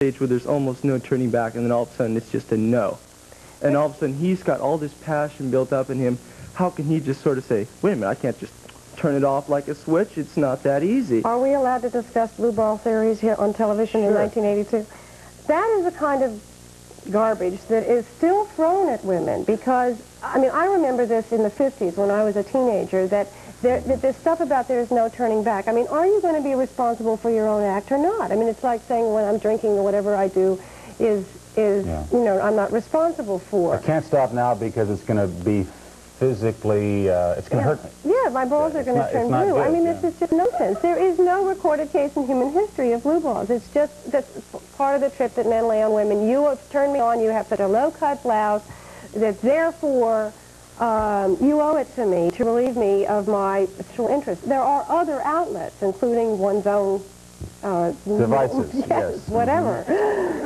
stage where there's almost no turning back, and then all of a sudden it's just a no. And all of a sudden he's got all this passion built up in him. How can he just sort of say, wait a minute, I can't just turn it off like a switch? It's not that easy. Are we allowed to discuss blue ball theories here on television in 1982? That is a kind of garbage that is still thrown at women because, I mean, I remember this in the 50s when I was a teenager, that this stuff about there's no turning back. I mean, are you going to be responsible for your own act or not? I mean, it's like saying when I'm drinking or whatever I do is you know, I'm not responsible for. I can't stop now because it's going to be physically, it's going to hurt me. Yeah, my balls are going to turn blue. Good, I mean, this is just nonsense. There is no recorded case in human history of blue balls. It's just that's part of the trip that men lay on women. You have turned me on. You have such a low-cut blouse that therefore you owe it to me to relieve me of my sexual interest. There are other outlets, including one's own devices, yes. Whatever.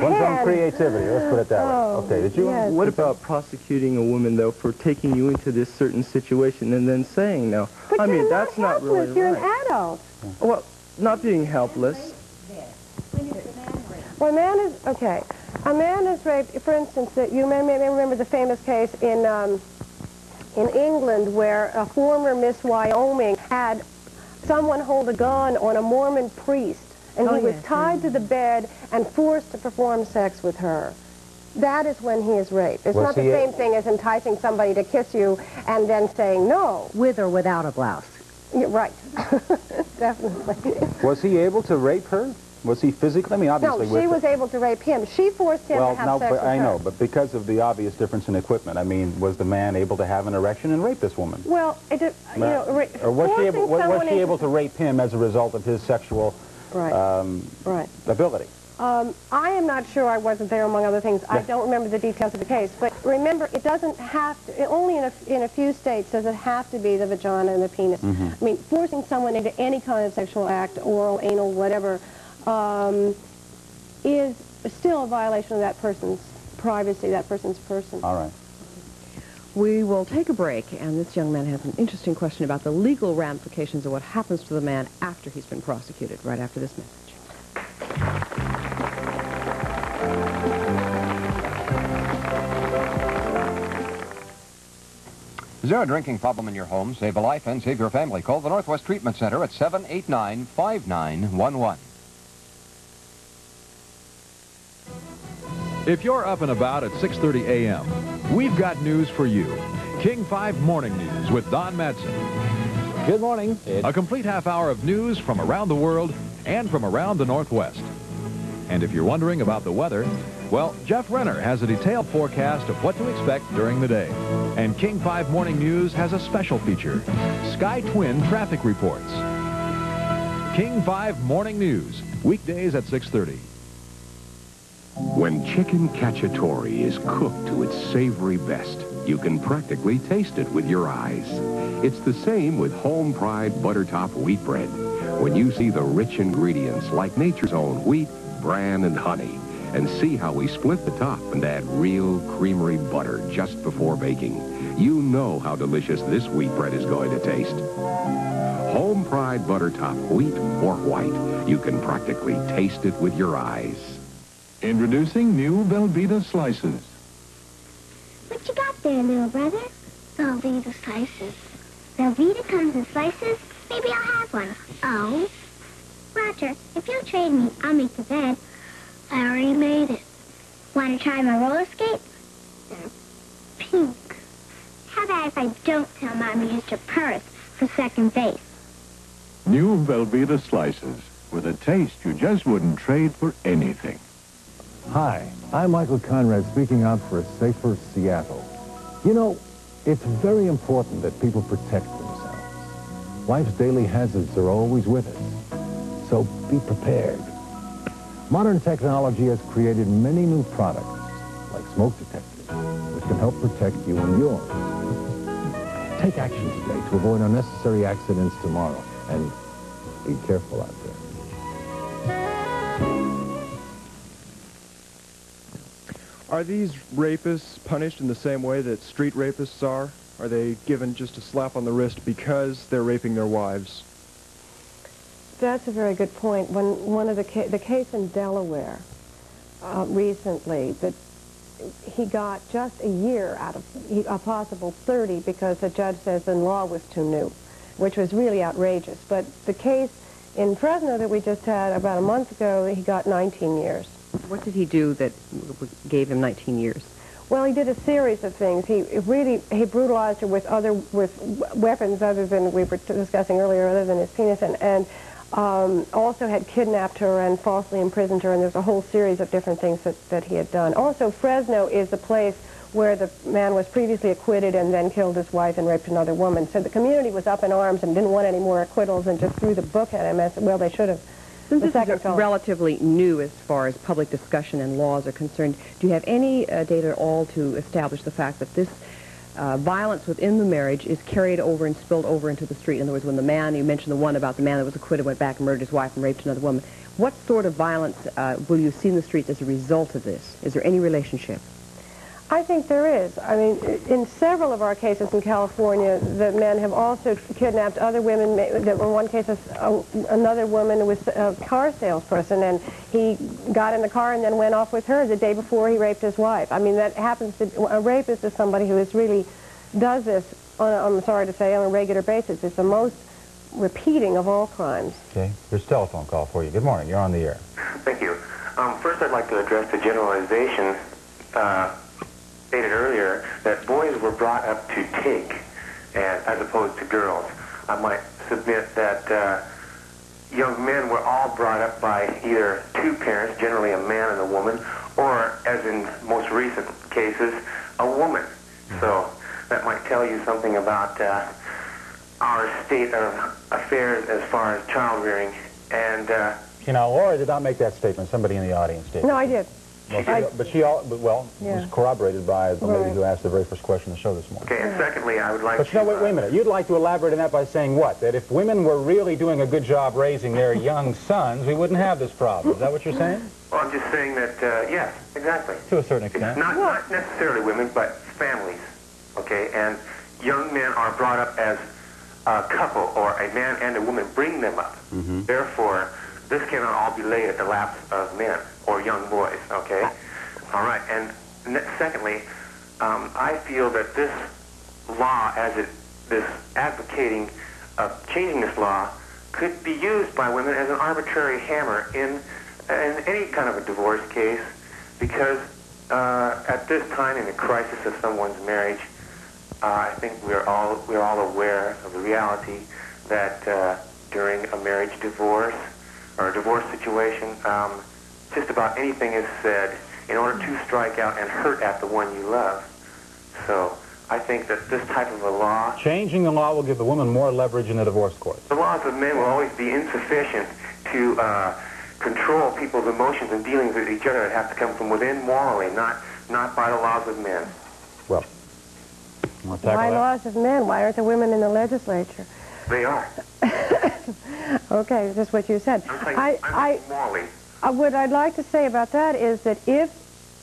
One's own creativity, let's put it that way. Okay, did you... Yes. What about prosecuting a woman, though, for taking you into this certain situation and then saying no? But I mean, that's not really right. You're an adult. Well, not being helpless. Well, a man is, okay, a man is raped, for instance, that you may remember the famous case in England where a former Miss Wyoming had someone hold a gun on a Mormon priest, and he was tied to the bed and forced to perform sex with her. That is when he is raped. It's not the same thing as enticing somebody to kiss you and then saying no. With or without a blouse. Yeah, right. Definitely. Was he able to rape her? Was he physically? I mean, obviously. No, she was able to rape him. She forced him to have sex with her. I know, but because of the obvious difference in equipment, I mean, was the man able to have an erection and rape this woman? Well, you know, or was she able to rape him as a result of his sexual ability? I am not sure. I wasn't there, among other things. I don't remember the details of the case. But remember, it doesn't have to, only in a few states does it have to be the vagina and the penis. I mean, forcing someone into any kind of sexual act, oral, anal, whatever, is still a violation of that person's privacy, that person's person. All right. We will take a break, and this young man has an interesting question about the legal ramifications of what happens to the man after he's been prosecuted, right after this message. Is there a drinking problem in your home? Save a life and save your family. Call the Northwest Treatment Center at 789-5911. If you're up and about at 6:30 a.m., we've got news for you. King 5 Morning News with Don Madsen. Good morning. A complete half hour of news from around the world and from around the Northwest. And if you're wondering about the weather, well, Jeff Renner has a detailed forecast of what to expect during the day. And King 5 Morning News has a special feature, Sky Twin Traffic Reports. King 5 Morning News, weekdays at 6:30. When chicken cacciatore is cooked to its savory best, you can practically taste it with your eyes. It's the same with Home Pride Butter Top Wheat Bread. When you see the rich ingredients like nature's own wheat, bran, and honey, and see how we split the top and add real creamery butter just before baking, you know how delicious this wheat bread is going to taste. Home Pride Butter Top Wheat or white, you can practically taste it with your eyes. Introducing new Velveeta slices. What you got there, little brother? Velveeta slices. Velveeta comes in slices? Maybe I'll have one. Oh? Roger, if you'll trade me, I'll make the bed. I already made it. Want to try my roller skates? They're pink. How about if I don't tell Mom you used her purse for second base? New Velveeta slices with a taste you just wouldn't trade for anything. Hi, I'm Michael Conrad speaking out for a safer Seattle. You know, it's very important that people protect themselves. Life's daily hazards are always with us, so be prepared. Modern technology has created many new products, like smoke detectors, which can help protect you and yours. Take action today to avoid unnecessary accidents tomorrow, and be careful out there. Are these rapists punished in the same way that street rapists are? Are they given just a slap on the wrist because they're raping their wives? That's a very good point. When the case in Delaware, recently that he got just a year out of a possible 30 because the judge says the law was too new, which was really outrageous. But the case in Fresno that we just had about a month ago, he got 19 years. What did he do that gave him 19 years? Well, he did a series of things. He brutalized her with weapons other than we were discussing earlier, other than his penis, and also had kidnapped her and falsely imprisoned her, and there's a whole series of different things that he had done. Also, Fresno is the place where the man was previously acquitted and then killed his wife and raped another woman. So the community was up in arms and didn't want any more acquittals and just threw the book at him, as well they should have. Since this is relatively new as far as public discussion and laws are concerned, do you have any data at all to establish the fact that this violence within the marriage is carried over and spilled over into the street? In other words, when the man, you mentioned the one about the man that was acquitted, went back and murdered his wife and raped another woman, what sort of violence will you see in the streets as a result of this? Is there any relationship? I think there is. I mean, in several of our cases in California, the men have also kidnapped other women. In one case, another woman was a car salesperson, and he got in the car and then went off with her the day before he raped his wife. I mean, that happens to, a rapist is somebody who is really does this, I'm sorry to say, on a regular basis. It's the most repeating of all crimes. Okay, here's a telephone call for you. Good morning, you're on the air. Thank you. First, I'd like to address the generalization stated earlier that boys were brought up to take, as opposed to girls. I might submit that young men were all brought up by either two parents, generally a man and a woman, or, as in most recent cases, a woman. So that might tell you something about our state of affairs as far as child rearing. And you know, Laura did not make that statement. Somebody in the audience did. No, I did. Well, was corroborated by the lady who asked the very first question of the show this morning. Okay, and secondly, I would like to... But wait a minute. You'd like to elaborate on that by saying what? That if women were really doing a good job raising their young sons, we wouldn't have this problem. Is that what you're saying? Well, I'm just saying that, yes, exactly. To a certain extent. It's not necessarily women, but families, okay? And young men are brought up as a couple, or a man and a woman bring them up. Mm-hmm. Therefore, this cannot all be laid at the laps of men or young boys, okay? All right, and secondly, I feel that this law, this advocating of changing this law, could be used by women as an arbitrary hammer in any kind of a divorce case, because at this time in the crisis of someone's marriage, I think we're all aware of the reality that during a marriage divorce or a divorce situation, just about anything is said in order to strike out and hurt at the one you love. So I think that this type of a law... Changing the law will give the woman more leverage in the divorce court. The laws of men will always be insufficient to control people's emotions and dealings with each other. It has to come from within morally, not by the laws of men. Well, why laws of men? Why aren't the women in the legislature? They are. Okay, that's what you said. Morally. What I'd like to say about that is that if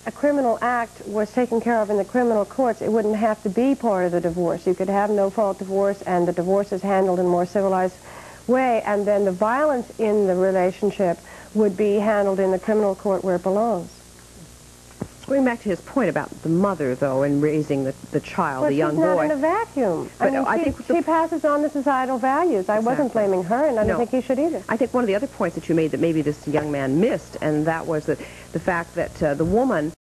a criminal act was taken care of in the criminal courts, it wouldn't have to be part of the divorce. You could have no-fault divorce, and the divorce is handled in a more civilized way, and then the violence in the relationship would be handled in the criminal court where it belongs. Going back to his point about the mother, though, and raising the child, the young boy. But she's not in a vacuum. But I mean, she passes on the societal values. Exactly. I wasn't blaming her, and I don't think he should either. I think one of the other points that you made that maybe this young man missed, and that was that the fact that the woman